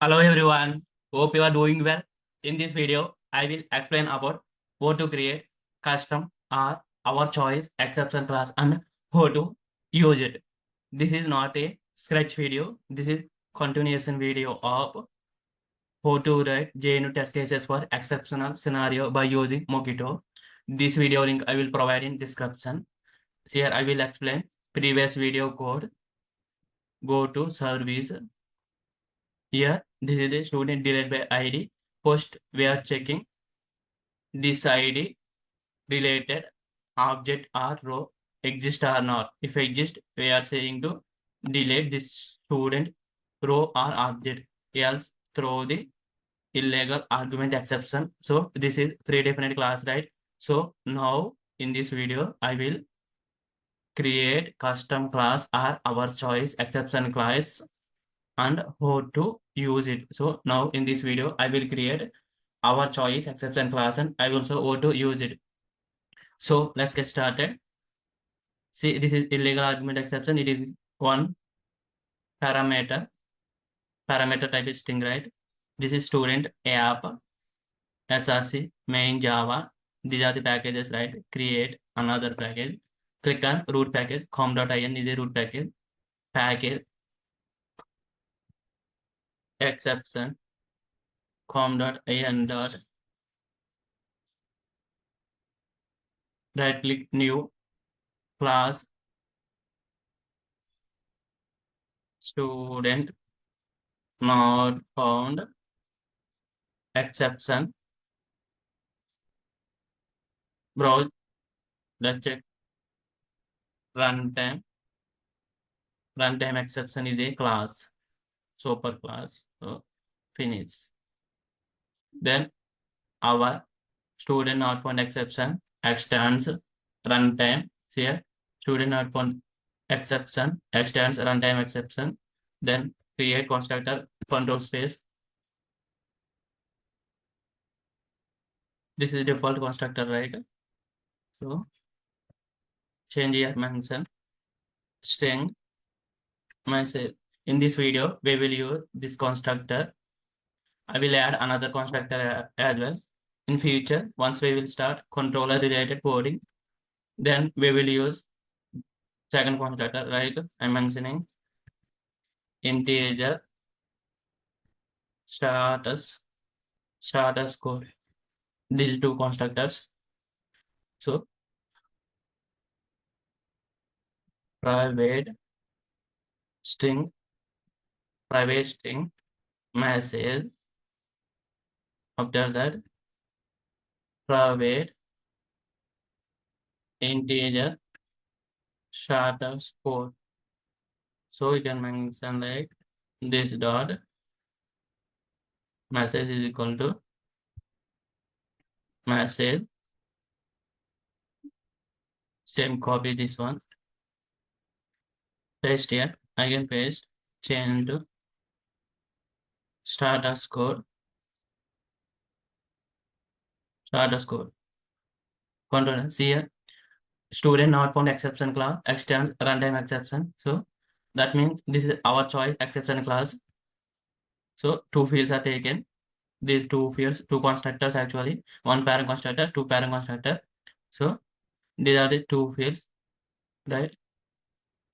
Hello everyone, hope you are doing well. In this video, I will explain about how to create custom or our choice exception class and how to use it. This is not a scratch video. This is continuation video of how to write JNU test cases for exceptional scenario by using Mockito. This video link I will provide in description. Here I will explain previous video code. Go to service. Here, this is the student derived by ID. First, we are checking this ID related object or row exist or not. If exist, we are saying to delete this student row or object. Else, throw the illegal argument exception. So this is predefined class, right? So now in this video, I will create custom class or our choice exception class and how to use it. So now in this video, I will create our choice exception class and I will also how to use it. So let's get started. See, this is illegal argument exception. It is one parameter. Parameter type is string, right? This is student app, src, main Java. These are the packages, right? Create another package. Click on root package. com.in is a root package. Package exception com.in dot right click new class student not found exception browse. Let's check runtime. Runtime exception is a class, super class. So finish. Then our student not found exception extends runtime. Here student not found exception extends runtime exception. Then create constructor control space. This is default constructor, right? So change here mention string message. In this video, we will use this constructor. I will add another constructor as well. In future, once we will start controller related coding, then we will use second constructor, right? I'm mentioning integer status code. These two constructors. So private string, private string message. After that, private integer status code. So you can mention like this dot message is equal to message. Same copy this one. Paste here. Again paste. Change to status code. Status code. Control see here. Student not found exception class extends runtime exception. So that means this is our choice exception class. So two fields are taken. These two fields, two constructors actually. One parent constructor, two parent constructor. So these are the two fields, right?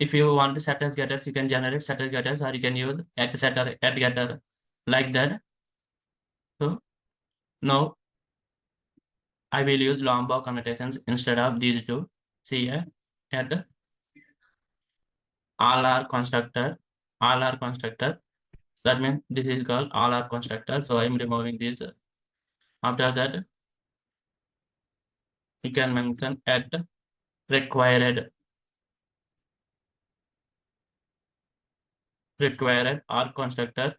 If you want to set as getters, you can generate set as getters, or you can use at setter, at getter, like that. So now I will use Lombok connotations instead of these two. See here at all are constructor, all are constructor. That means this is called all are constructor. So I'm removing this. After that, you can mention at required or constructor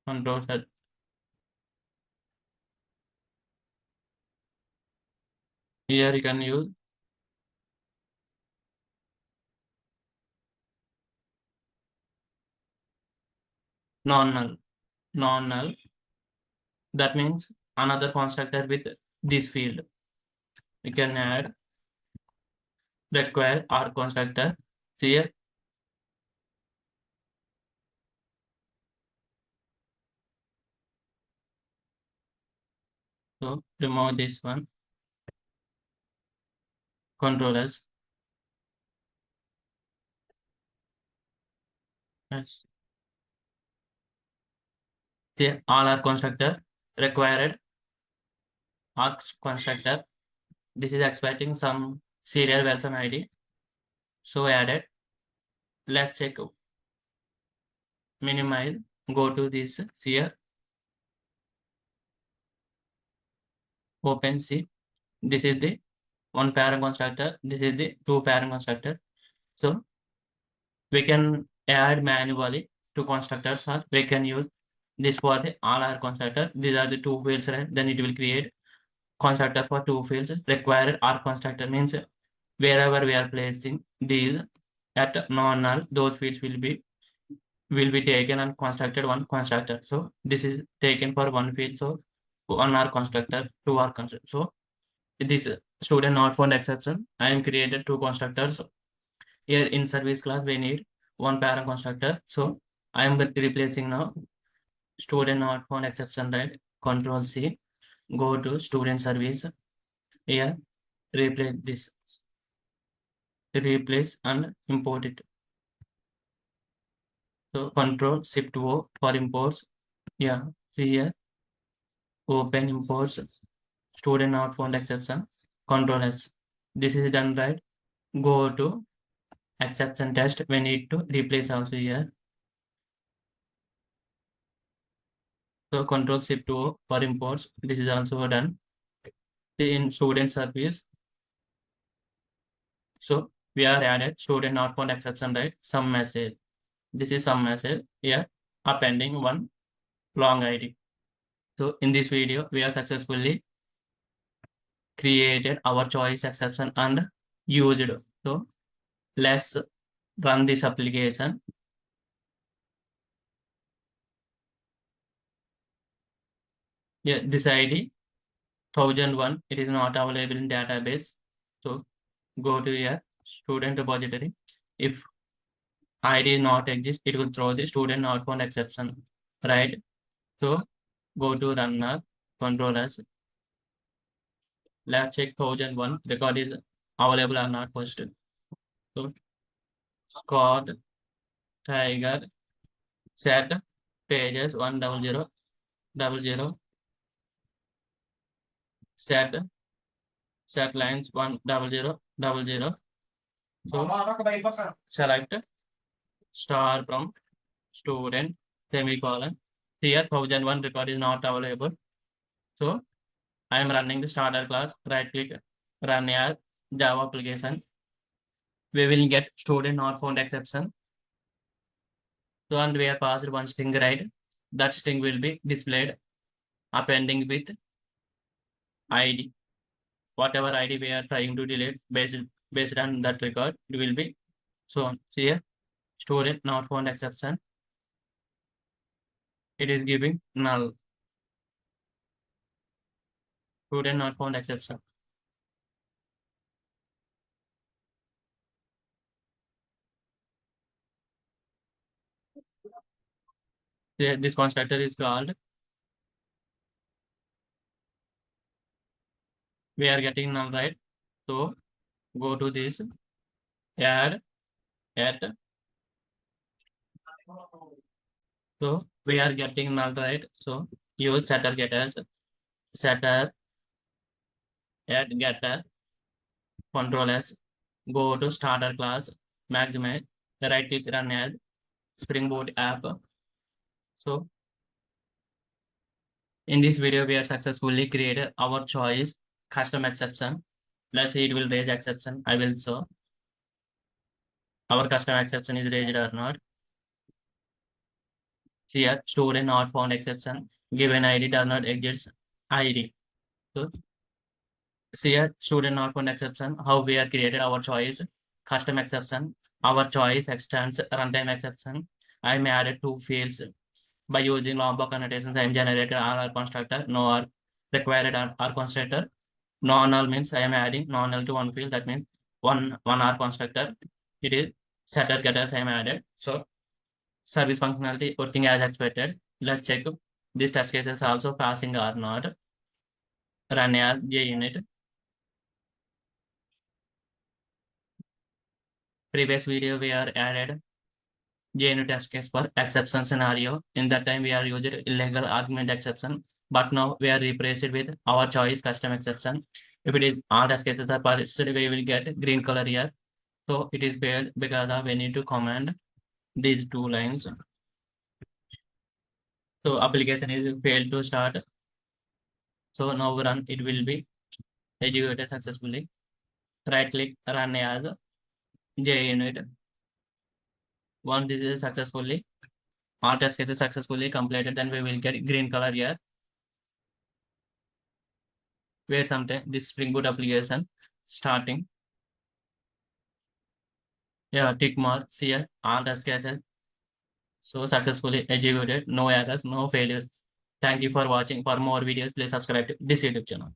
control set. Here you can use non-null. Non-null. That means another constructor with this field. We can add require or constructor. Here So remove this one, controllers. Yes. Here all are constructor required arcs constructor. This is expecting some serial version ID. So added. Let's check minimize. Go to this here. Open C. This is the one parent constructor. This is the two parent constructor. So we can add manually two constructors, or we can use this for the all our constructor. These are the two fields, right? Then it will create constructor for two fields. Required R constructor means wherever we are placing these at non-null, those fields will be taken and constructed one constructor. So this is taken for one field. So one R constructor, two R constructor. So this student not found exception. I am created two constructors. Here in service class we need one parent constructor. So I am replacing now student not found exception, right? Control C. Go to student service. Here replace this. Replace and import it. So control shift O for imports. Yeah, see here. Open imports. Student not found exception. Control S. This is done, right? Go to exception test. We need to replace also here. So control shift O for imports. This is also done. In student service. So we are added student not found exception, right? Some message. This is some message here. Appending one long ID. So in this video, we are successfully created our choice exception and used. So let's run this application. Yeah, this ID 1001, it is not available in database. So go to your student repository. If ID not exist, it will throw the student not found exception, right? So go to runner controllers. Let's check 1001 record is available or not first. So Scott Tiger set pages 10000 set lines 10000. So select star from student semicolon. Here 1001 record is not available. So I am running the starter class. Right click, run as Java application. We will get student not found exception. So and we have passed one string, right? That string will be displayed appending with ID. Whatever ID we are trying to delete based on that record, it will be shown. See here, student not found exception. It is giving null. Student not found exception. This constructor is called. We are getting null, right? So go to this add at. So we are getting null, right? So use setter getters, setter add getter, control S, go to starter class, maximize, right click, run as Spring Boot app. So in this video, we are successfully created our choice custom exception. Let's see it will raise exception. I will show our custom exception is raised or not. Here, student not found exception. Given ID does not exist ID. So here, student not found exception. How we are created our choice custom exception. Our choice extends runtime exception. I may added two fields. By using Lombok annotations, I am generated R constructor, no R required R constructor. Non-null means I am adding non-null to one field. That means one R constructor. It is setter getters I am added. So service functionality working as expected. Let's check this test cases also passing or not. run as JUnit. Previous video we are added JUnit test case for exception scenario. In that time we are used illegal argument exception, but now we are replaced with our choice custom exception. If it is all test cases are passed, we will get green color here. So it is failed because of we need to command these two lines. So application is failed to start. So now run, it will be executed successfully. Right click, run as JUnit. Once this is successfully, all test cases successfully completed, then we will get green color here. Where sometime this Spring Boot application starting. Yeah, tick mark here, all test cases. So successfully executed, no errors, no failures. Thank you for watching. For more videos, please subscribe to this YouTube channel.